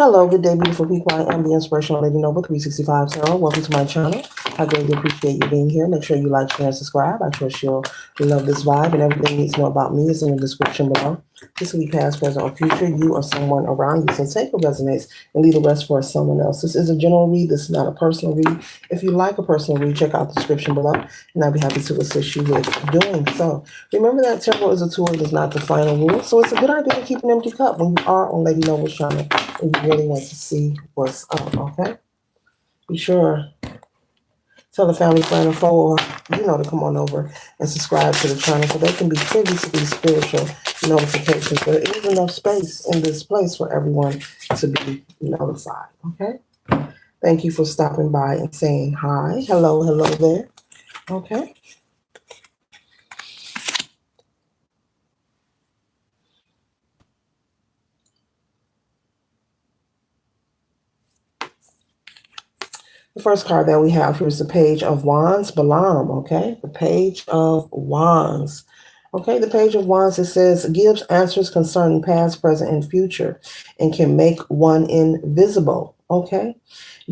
Hello, good day, beautiful people. I am the Inspirational Lady Noble 365 Tarot. Welcome to my channel. I greatly appreciate you being here. Make sure you like, share, and subscribe. I trust you'll love this vibe, and everything you need to know about me is in the description below. This will be past, present, or future. You or someone around you. So take what resonates and leave the rest for someone else. This is a general read. This is not a personal read. If you like a personal read, check out the description below, and I'll be happy to assist you with doing so. Remember that tarot is a tool. It is not the final rule. So it's a good idea to keep an empty cup when you are on Lady Noble's channel and you really want to see what's up, okay? Be sure tell a family, friend, or foe, or to come on over and subscribe to the channel so they can be privy to these spiritual notifications. There is enough space in this place for everyone to be notified, okay? Thank you for stopping by and saying hi. Hello, hello there, okay? The first card that we have here is the Page of Wands, Balam, okay? The Page of Wands. Okay, the Page of Wands, it says, gives answers concerning past, present, and future, and can make one invisible, okay?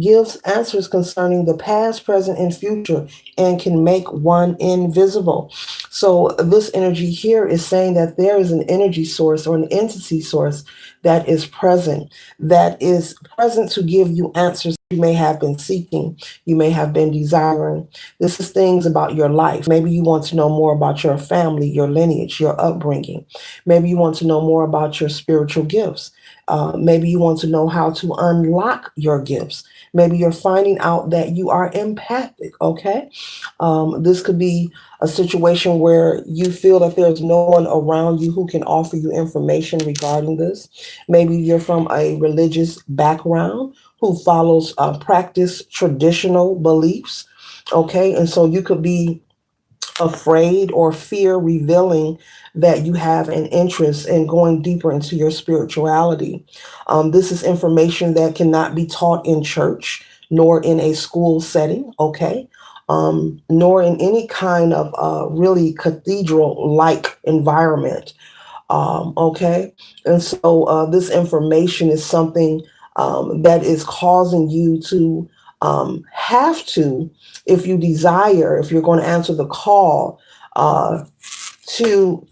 Gives answers concerning the past, present, and future, and can make one invisible. So this energy here is saying that there is an energy source or an entity source that is present to give you answers you may have been seeking, you may have been desiring. This is things about your life. Maybe you want to know more about your family, your lineage, your upbringing. Maybe you want to know more about your spiritual gifts. Maybe you want to know how to unlock your gifts. Maybe you're finding out that you are empathic, okay? This could be a situation where you feel that there's no one around you who can offer you information regarding this. Maybe you're from a religious background who follows practice traditional beliefs, okay? And so you could be afraid or fear revealing that you have an interest in going deeper into your spirituality. This is information that cannot be taught in church, nor in a school setting, okay? Nor in any kind of really cathedral-like environment, okay? And so this information is something that is causing you to have to, if you desire, if you're going to answer the call, to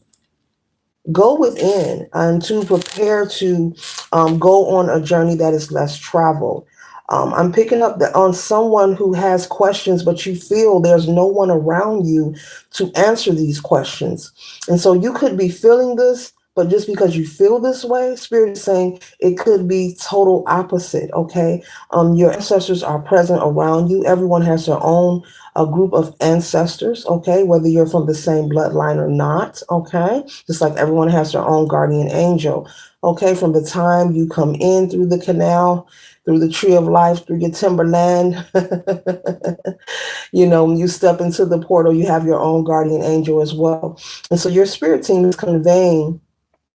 go within and to prepare to go on a journey that is less traveled. I'm picking up on someone who has questions, but you feel there's no one around you to answer these questions. And so you could be feeling this, but just because you feel this way, Spirit is saying it could be total opposite, okay? Your ancestors are present around you. Everyone has their own a group of ancestors, okay? Whether you're from the same bloodline or not, okay? Just like everyone has their own guardian angel, okay? From the time you come in through the canal, through the tree of life, through your timberland, when you step into the portal, you have your own guardian angel as well. And so your spirit team is conveying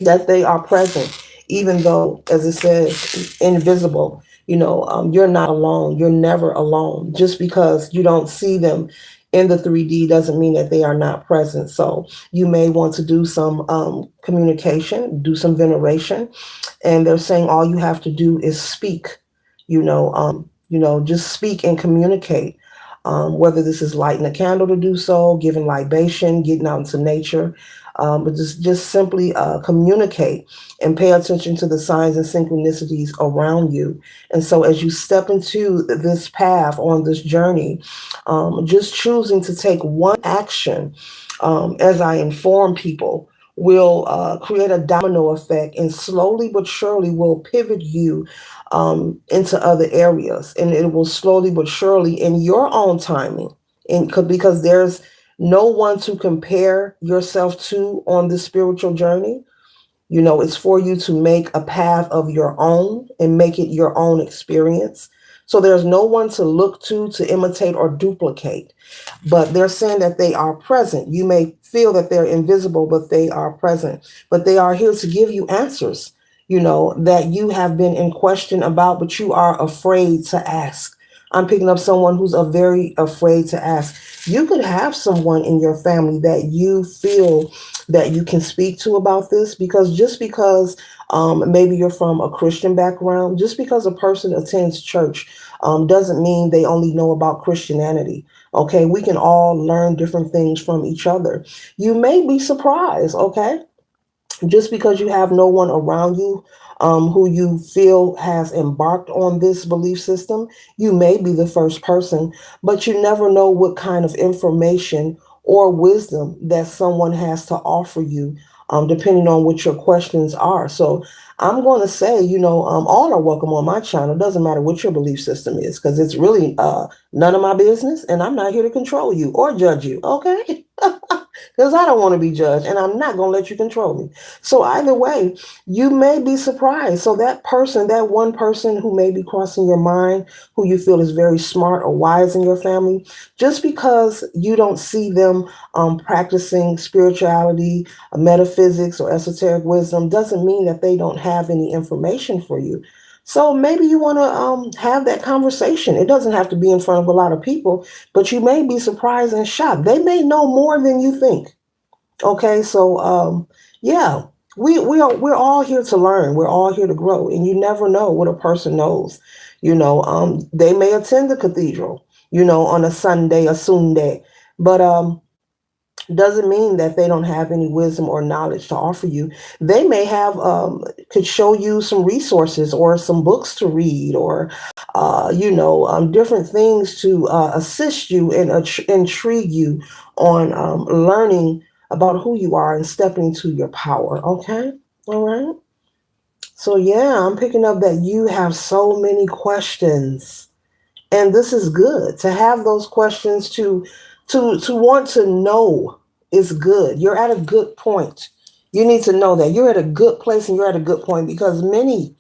that they are present, even though, as it says, invisible. You're not alone. You're never alone. Just because you don't see them in the 3D doesn't mean that they are not present. So you may want to do some communication, do some veneration, and they're saying all you have to do is speak. Just speak and communicate. Whether this is lighting a candle to do so, giving libation, getting out into nature, but just simply communicate and pay attention to the signs and synchronicities around you. And so as you step into this path on this journey, just choosing to take one action, as I inform people, will create a domino effect and slowly but surely will pivot you into other areas. And it will slowly but surely, in your own timing, because there's no one to compare yourself to on this spiritual journey. It's for you to make a path of your own and make it your own experience. So there's no one to look to imitate or duplicate. But they're saying that they are present. You may feel that they're invisible, but they are present. But they are here to give you answers, that you have been in question about, but you are afraid to ask. I'm picking up someone who's very afraid to ask. You could have someone in your family that you feel that you can speak to about this, because just because maybe you're from a Christian background, just because a person attends church doesn't mean they only know about Christianity. Okay, we can all learn different things from each other. You may be surprised, okay? Just because you have no one around you who you feel has embarked on this belief system, you may be the first person, but you never know what kind of information or wisdom that someone has to offer you, depending on what your questions are. So I'm going to say, all are welcome on my channel. It doesn't matter what your belief system is, because it's really none of my business, and I'm not here to control you or judge you, okay? Because I don't want to be judged, and I'm not going to let you control me. So either way, you may be surprised. So that person, that one person who may be crossing your mind, who you feel is very smart or wise in your family, just because you don't see them practicing spirituality, metaphysics, or esoteric wisdom, doesn't mean that they don't have any information for you. So maybe you want to have that conversation. It doesn't have to be in front of a lot of people, but you may be surprised and shocked. They may know more than you think. Okay, so yeah, we're all here to learn. We're all here to grow, and you never know what a person knows. They may attend the cathedral, on a Sunday, a Sunday, but doesn't mean that they don't have any wisdom or knowledge to offer you. They may have could show you some resources or some books to read, or different things to assist you and intrigue you on learning about who you are and stepping into your power. Okay, all right. So yeah, I'm picking up that you have so many questions, and this is good to have those questions, to want to know is good. You're at a good point. You need to know that you're at a good place, and you're at a good point, because many,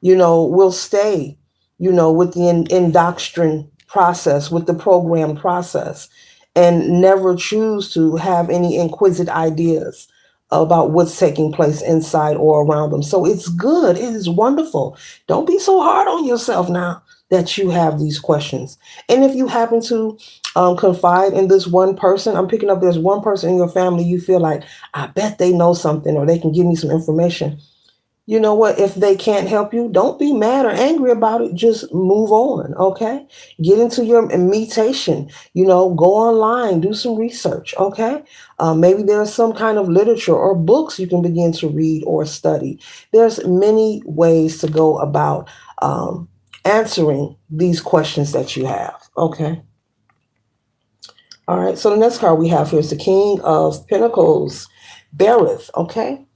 will stay, with the indoctrination process, with the program process, and never choose to have any inquisitive ideas about what's taking place inside or around them. So it's good. It is wonderful. Don't be so hard on yourself now that you have these questions. And if you happen to confide in this one person, I'm picking up there's one person in your family you feel like, I bet they know something, or they can give me some information. You know what? If they can't help you, don't be mad or angry about it. Just move on, okay? Get into your meditation. Go online, do some research, okay? Maybe there's some kind of literature or books you can begin to read or study. There's many ways to go about answering these questions that you have, okay? All right, so the next card we have here is the King of Pentacles, Berith, okay?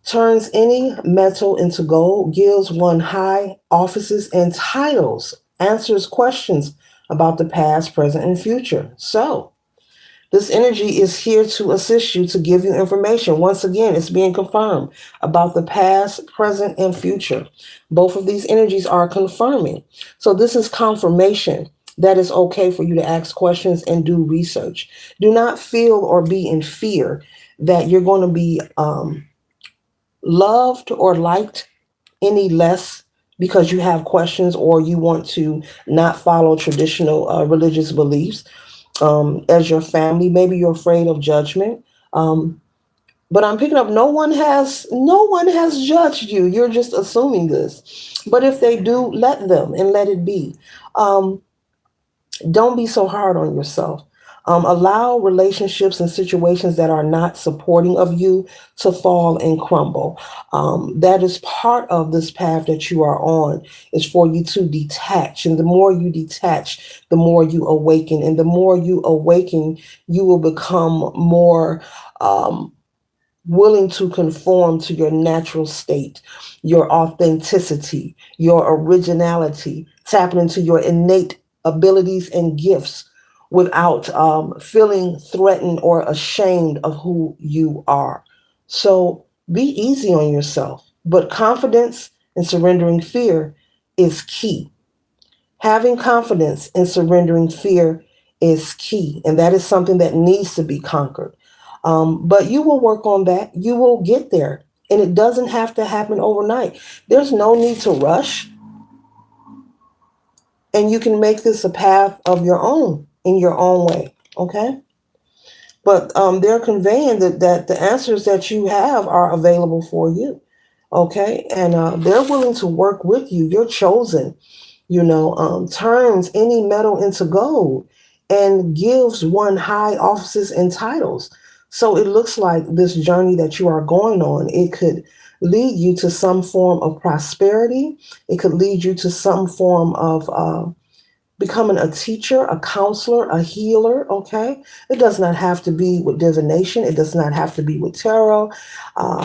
Turns any metal into gold, gives one high offices and titles, answers questions about the past, present, and future. So, this energy is here to assist you, to give you information. Once again, it's being confirmed about the past, present, and future. Both of these energies are confirming. So, this is confirmation that it's okay for you to ask questions and do research. Do not feel or be in fear that you're going to be loved or liked any less because you have questions, or you want to not follow traditional religious beliefs as your family. Maybe you're afraid of judgment. But I'm picking up no one has judged you. You're just assuming this. But if they do, let them and let it be. Um, don't be so hard on yourself. Allow relationships and situations that are not supporting of you to fall and crumble. That is part of this path that you are on, is for you to detach. And the more you detach, the more you awaken. And the more you awaken, you will become more willing to conform to your natural state, your authenticity, your originality, tapping into your innate abilities and gifts without feeling threatened or ashamed of who you are. So be easy on yourself, but confidence and surrendering fear is key. Having confidence and surrendering fear is key, and that is something that needs to be conquered. But you will work on that. You will get there, and it doesn't have to happen overnight. There's no need to rush. And you can make this a path of your own in your own way. Okay. But they're conveying that the answers that you have are available for you. Okay. And they're willing to work with you. You're chosen, turns any metal into gold and gives one high offices and titles. So it looks like this journey that you are going on, it could lead you to some form of prosperity. It could lead you to some form of becoming a teacher, a counselor, a healer, okay? It does not have to be with divination. It does not have to be with tarot.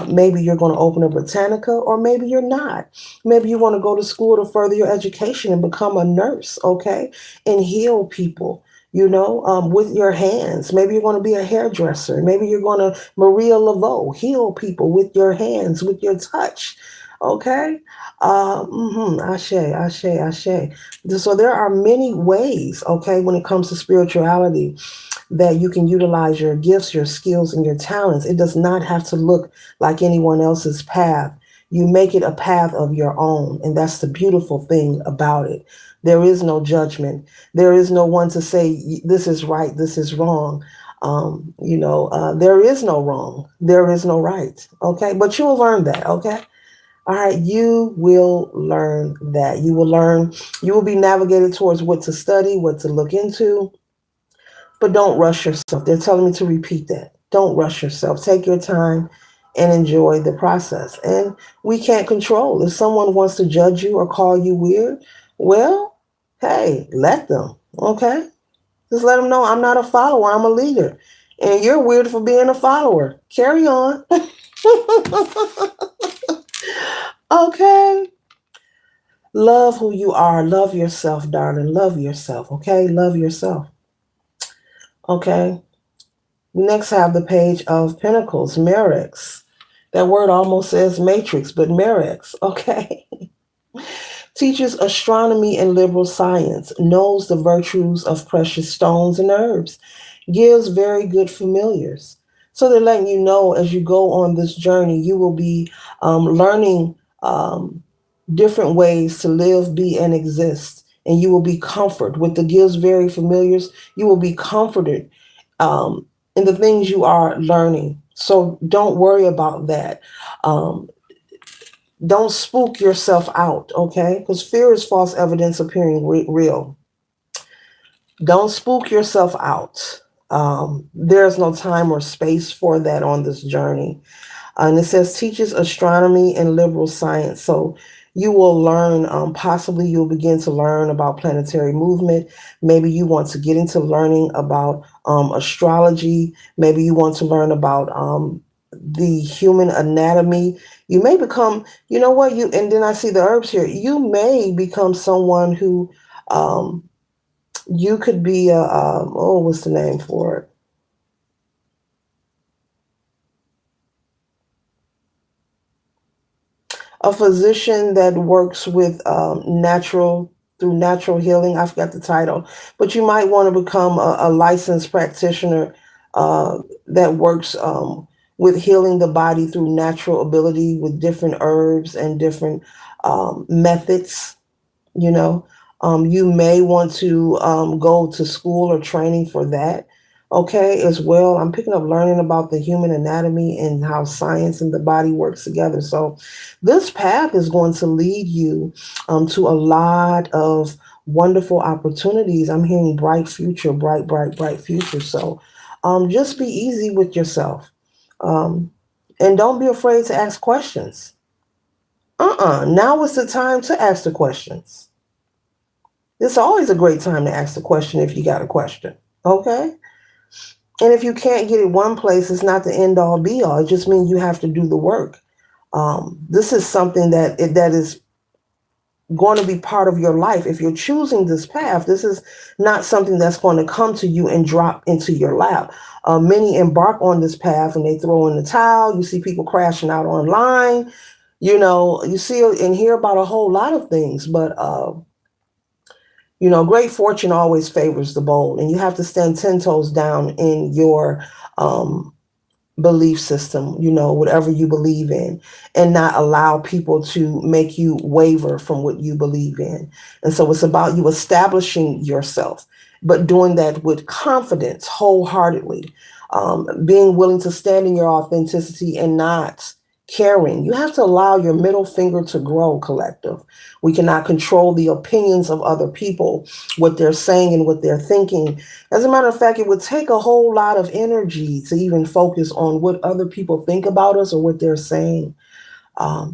Maybe you're going to open a Britannica, or maybe you're not. Maybe you want to go to school to further your education and become a nurse, okay? And heal people. With your hands. Maybe you're going to be a hairdresser. Maybe you're going to Maria Laveau, heal people with your hands, with your touch. Okay? Ashe, ashe, ashe. So there are many ways, okay, when it comes to spirituality, that you can utilize your gifts, your skills, and your talents. It does not have to look like anyone else's path. You make it a path of your own, and that's the beautiful thing about it. There is no judgment. There is no one to say this is right, this is wrong. There is no wrong. There is no right. Okay, but you'll learn that. Okay. All right, you will learn that. You will be navigated towards what to study, what to look into, but don't rush yourself. They're telling me to repeat that. Don't rush yourself. Take your time and enjoy the process. And we can't control. If someone wants to judge you or call you weird, well, hey, let them, okay? Just let them know I'm not a follower, I'm a leader. And you're weird for being a follower. Carry on. Okay. Love who you are. Love yourself, darling. Love yourself. Okay. Love yourself. Okay. We next have the Page of Pentacles, Merex. That word almost says matrix, but Merex. Okay. Teaches astronomy and liberal science, knows the virtues of precious stones and herbs, gives very good familiars. So they're letting you know as you go on this journey, you will be learning different ways to live, be, and exist. And you will be comforted with the gives very familiars. You will be comforted in the things you are learning. So don't worry about that. Um, don't spook yourself out, okay? Because fear is false evidence appearing real. Don't spook yourself out. There's no time or space for that on this journey. And it says teaches astronomy and liberal science. So you will learn, possibly you'll begin to learn about planetary movement. Maybe you want to get into learning about astrology. Maybe you want to learn about the human anatomy. You may become, you know what, and then I see the herbs here. You may become someone who, you could be what's the name for it? A physician that works with through natural healing. I forgot the title, but you might want to become a licensed practitioner that works with healing the body through natural ability with different herbs and different methods. You know, you may want to go to school or training for that. Okay, as well. I'm picking up learning about the human anatomy and how science and the body works together. So, this path is going to lead you to a lot of wonderful opportunities. I'm hearing bright future, bright, bright, bright future. So, just be easy with yourself. Um, and don't be afraid to ask questions. Now is the time to ask the questions. It's always a great time to ask the question if you got a question. Okay? And if you can't get it one place, it's not the end all be all. It just means you have to do the work. This is something that is going to be part of your life. If you're choosing this path, this is not something that's going to come to you and drop into your lap. Many embark on this path and they throw in the towel. You see people crashing out online. You see and hear about a whole lot of things, but great fortune always favors the bold, and you have to stand 10 toes down in your belief system, whatever you believe in, and not allow people to make you waver from what you believe in. And so it's about you establishing yourself, but doing that with confidence, wholeheartedly, being willing to stand in your authenticity and not caring. You have to allow your middle finger to grow, collective. We cannot control the opinions of other people, what they're saying and what they're thinking. As a matter of fact, it would take a whole lot of energy to even focus on what other people think about us or what they're saying.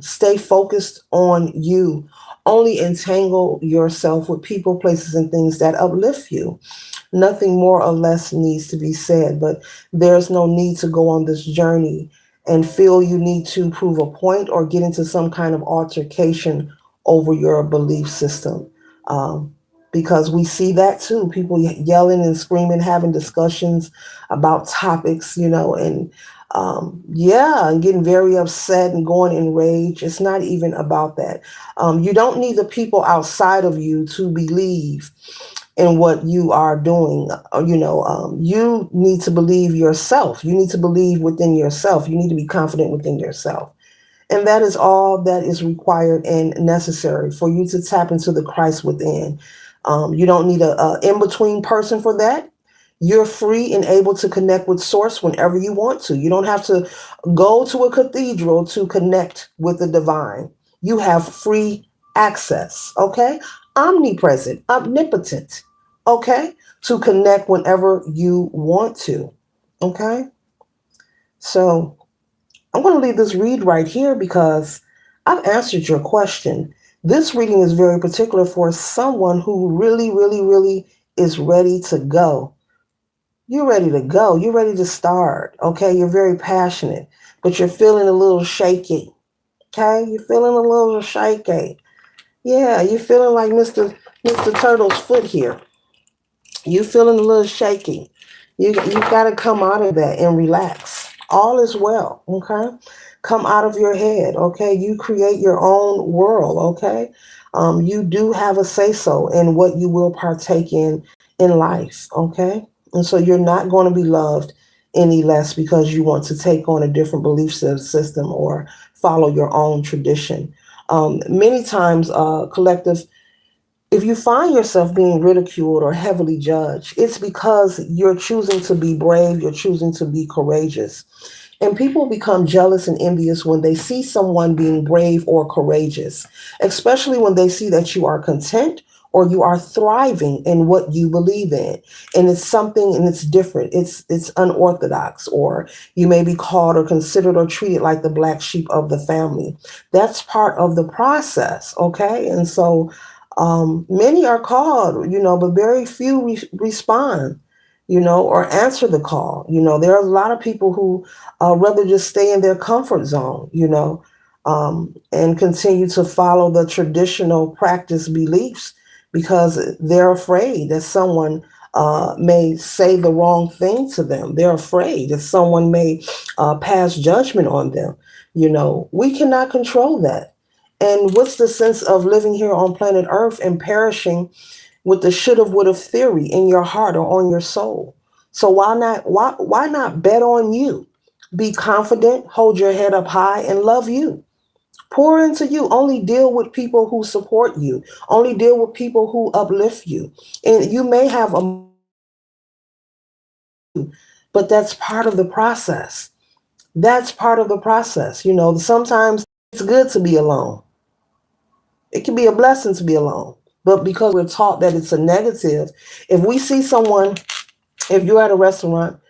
Stay focused on you. Only entangle yourself with people, places, and things that uplift you. Nothing more or less needs to be said, but there's no need to go on this journey and feel you need to prove a point or get into some kind of altercation over your belief system. Um, because we see that too, people yelling and screaming, having discussions about topics, and yeah, and getting very upset and going in rage. It's not even about that. You don't need the people outside of you to believe in what you are doing. You need to believe yourself. You need to believe within yourself. You need to be confident within yourself. And that is all that is required and necessary for you to tap into the Christ within. You don't need a in-between person for that. You're free and able to connect with Source whenever you want to. You don't have to go to a cathedral to connect with the divine. You have free access, okay? Omnipresent, omnipotent, okay? To connect whenever you want to, okay? So I'm going to leave this read right here because I've answered your question. This reading is very particular for someone who really, really, really is ready to go. You're ready to go. You're ready to start. Okay. You're very passionate, but you're feeling a little shaky. Okay. You're feeling a little shaky. Yeah. You're feeling like Mr. Turtle's foot here. You're feeling a little shaky. You got to come out of that and relax. All is well. Okay. Come out of your head. Okay. You create your own world. Okay. You do have a say so in what you will partake in life. Okay. And so you're not going to be loved any less because you want to take on a different belief system or follow your own tradition. Many times, collective, if you find yourself being ridiculed or heavily judged, it's because you're choosing to be brave, you're choosing to be courageous. And people become jealous and envious when they see someone being brave or courageous, especially when they see that you are content or you are thriving in what you believe in. And it's something and it's different. It's unorthodox, or you may be called or considered or treated like the black sheep of the family. That's part of the process, okay? And so many are called, but very few respond, or answer the call. There are a lot of people who rather just stay in their comfort zone, and continue to follow the traditional practice beliefs because they're afraid that someone may say the wrong thing to them. They're afraid that someone may pass judgment on them. We cannot control that. And what's the sense of living here on planet Earth and perishing with the should have would have theory in your heart or on your soul? So why not bet on you? Be confident, hold your head up high, and love you. Pour into you. Only deal with people who support you. Only deal with people who uplift you. And you may have but that's part of the process. That's part of the process. Sometimes it's good to be alone. It can be a blessing to be alone. But because we're taught that it's a negative, if we see someone, if you're at a restaurant,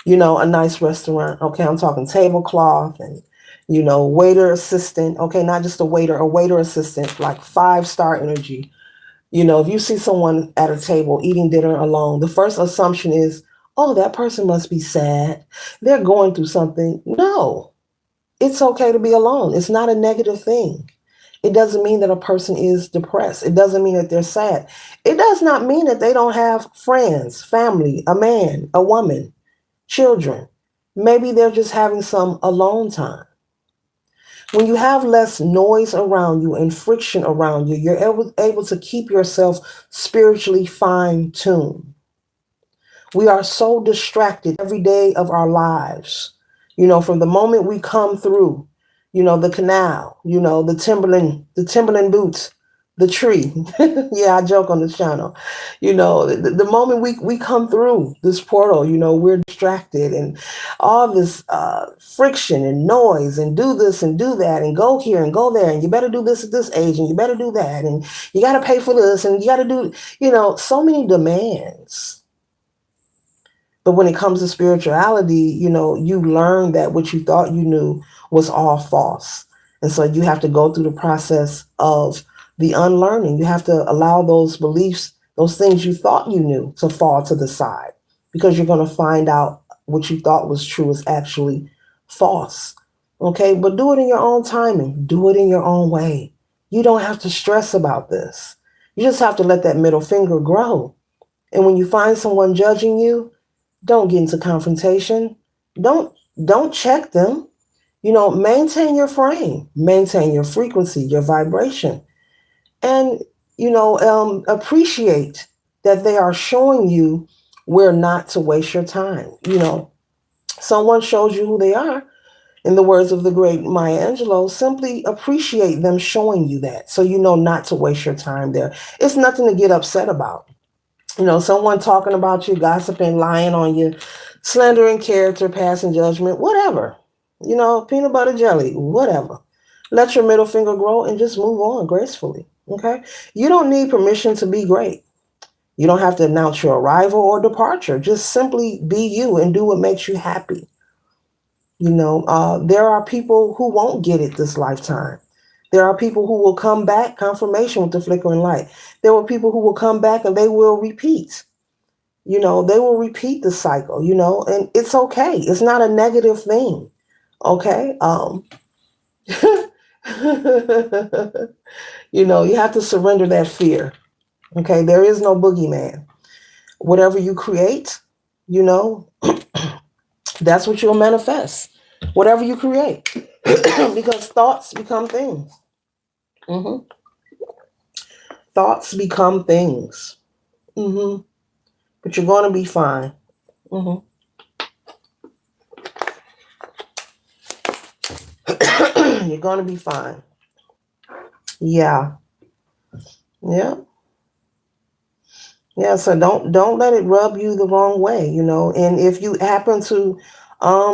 a nice restaurant, okay, I'm talking tablecloth and, waiter assistant, okay, not just a waiter assistant, like 5-star energy. If you see someone at a table eating dinner alone, the first assumption is, oh, that person must be sad. They're going through something. No, it's okay to be alone. It's not a negative thing. It doesn't mean that a person is depressed. It doesn't mean that they're sad. It does not mean that they don't have friends, family, a man, a woman, children. Maybe they're just having some alone time. When you have less noise around you and friction around you, you're able to keep yourself spiritually fine-tuned. We are so distracted every day of our lives. From the moment we come through, the canal, the Timberland boots, the tree. Yeah, I joke on this channel. The moment we come through this portal, we're distracted and all this friction and noise and do this and do that and go here and go there and you better do this at this age and you better do that and you got to pay for this and you got to do, so many demands. But when it comes to spirituality, you learn that what you thought you knew was all false. And so you have to go through the process of the unlearning. You have to allow those beliefs, those things you thought you knew, to fall to the side because you're going to find out what you thought was true is actually false. Okay, but do it in your own timing, do it in your own way. You don't have to stress about this. You just have to let that middle finger grow. And when you find someone judging you, don't get into confrontation. Don't don't check them. Maintain your frame, maintain your frequency, your vibration, and appreciate that they are showing you where not to waste your time. Someone shows you who they are. In the words of the great Maya Angelou, simply appreciate them showing you that, so you know not to waste your time there. It's nothing to get upset about. Someone talking about you, gossiping, lying on you, slandering character, passing judgment, whatever. Peanut butter jelly, whatever. Let your middle finger grow and just move on gracefully. Okay? You don't need permission to be great. You don't have to announce your arrival or departure. Just simply be you and do what makes you happy. There are people who won't get it this lifetime. There are people who will come back, confirmation with the flickering light. There were people who will come back and they will repeat. They will repeat the cycle, and it's okay. It's not a negative thing. Okay. You have to surrender that fear. Okay. There is no boogeyman. Whatever you create, you know, that's what you'll manifest. Whatever you create, because thoughts become things. hmm Thoughts become things. hmm But you're going to be fine. hmm You're going to be fine. Yeah. Yeah. Yeah. So don't let it rub you the wrong way, And if you happen to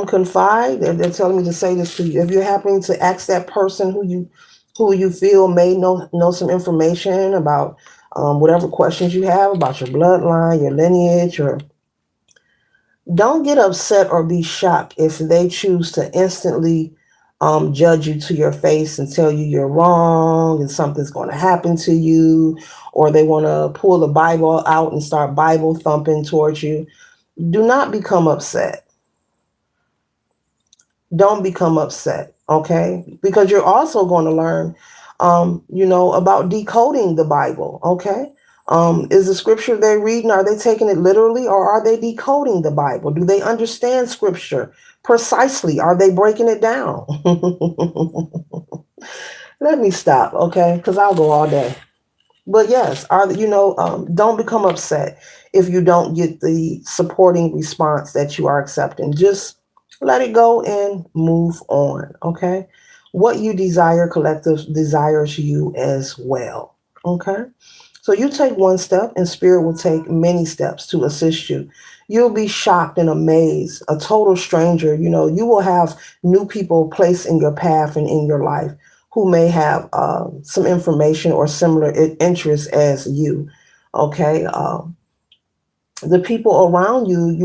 confide, they're telling me to say this to you. If you're happening to ask that person who you feel may know some information about whatever questions you have about your bloodline, your lineage, or don't get upset or be shocked if they choose to instantly judge you to your face and tell you you're wrong and something's going to happen to you, or they want to pull the Bible out and start Bible thumping towards you. Do not become upset. Don't become upset, okay? Because you're also going to learn, about decoding the Bible, okay? Is the scripture they're reading, are they taking it literally or are they decoding the Bible? Do they understand scripture precisely? Are they breaking it down? Let me stop, okay? Because I'll go all day. But yes, don't become upset if you don't get the supporting response that you are accepting. Just let it go and move on. Okay. What you desire, collective desires you as well. Okay. So you take one step and spirit will take many steps to assist you. You'll be shocked and amazed. A total stranger, you will have new people placed in your path and in your life who may have some information or similar interests as you. Okay. The people around you,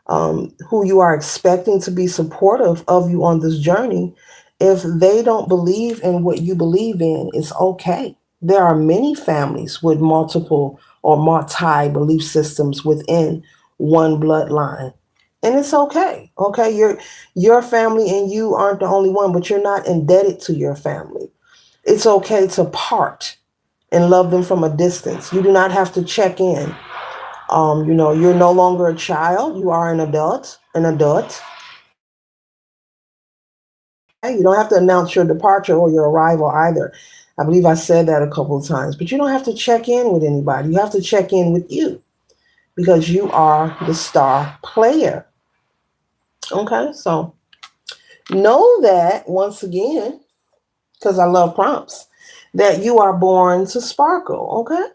who you are expecting to be supportive of you on this journey, if they don't believe in what you believe in, it's okay. There are many families with multiple or multi belief systems within one bloodline. And it's okay. Okay. Your family and you aren't the only one, but you're not indebted to your family. It's okay to part and love them from a distance. You do not have to check in. You're no longer a child. You are an adult. An adult. Okay? You don't have to announce your departure or your arrival either. I believe I said that a couple of times. But you don't have to check in with anybody. You have to check in with you because you are the star player. Okay, so Know that, once again, because I love prompts, that you are born to sparkle, okay?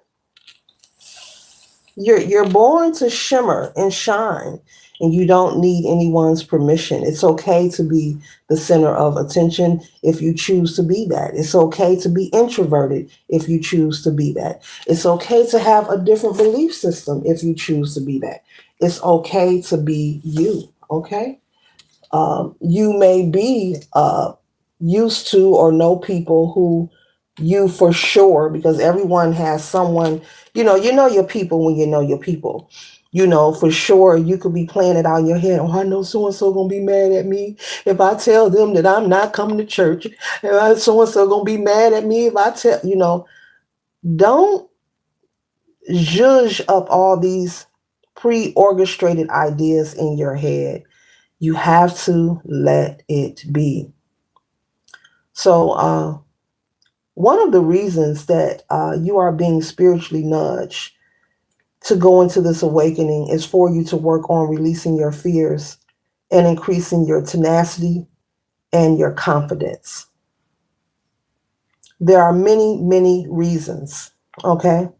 You're born to shimmer and shine, and you don't need anyone's permission. It's okay to be the center of attention if you choose to be that. It's okay to be introverted if you choose to be that. It's okay to have a different belief system if you choose to be that. It's okay to be you, okay? You may be used to or know people who you for sure, because everyone has someone, you know your people when you know your people. You know, for sure, you could be playing it out in your head. Oh, I know so and so gonna be mad at me if I tell them that I'm not coming to church. And so and so gonna be mad at me if I tell, don't judge up all these pre-orchestrated ideas in your head. You have to let it be. So, one of the reasons that you are being spiritually nudged to go into this awakening is for you to work on releasing your fears and increasing your tenacity and your confidence. There are many, many reasons, okay?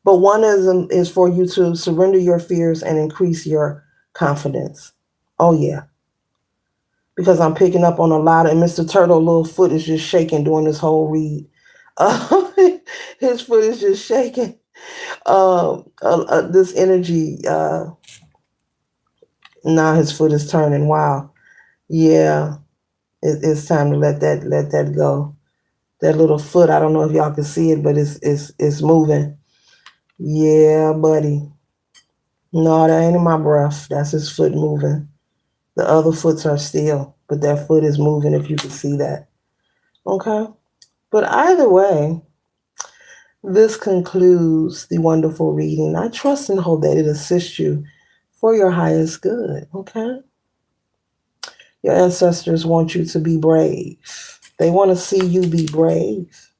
But one of them is for you to surrender your fears and increase your confidence. Oh, yeah. Because I'm picking up on a lot, and Mr. Turtle little foot is just shaking during this whole read. Uh, his foot is just shaking. This energy, now his foot is turning. Wow. Yeah, it's time to let that go. That little foot, I don't know if y'all can see it, but it's moving. Yeah, buddy. No, that ain't in my breath. That's his foot moving. The other foots are still, but that foot is moving if you can see that. Okay. But either way, this concludes the wonderful reading. I trust and hope that it assists you for your highest good. Okay. Your ancestors want you to be brave. They want to see you be brave.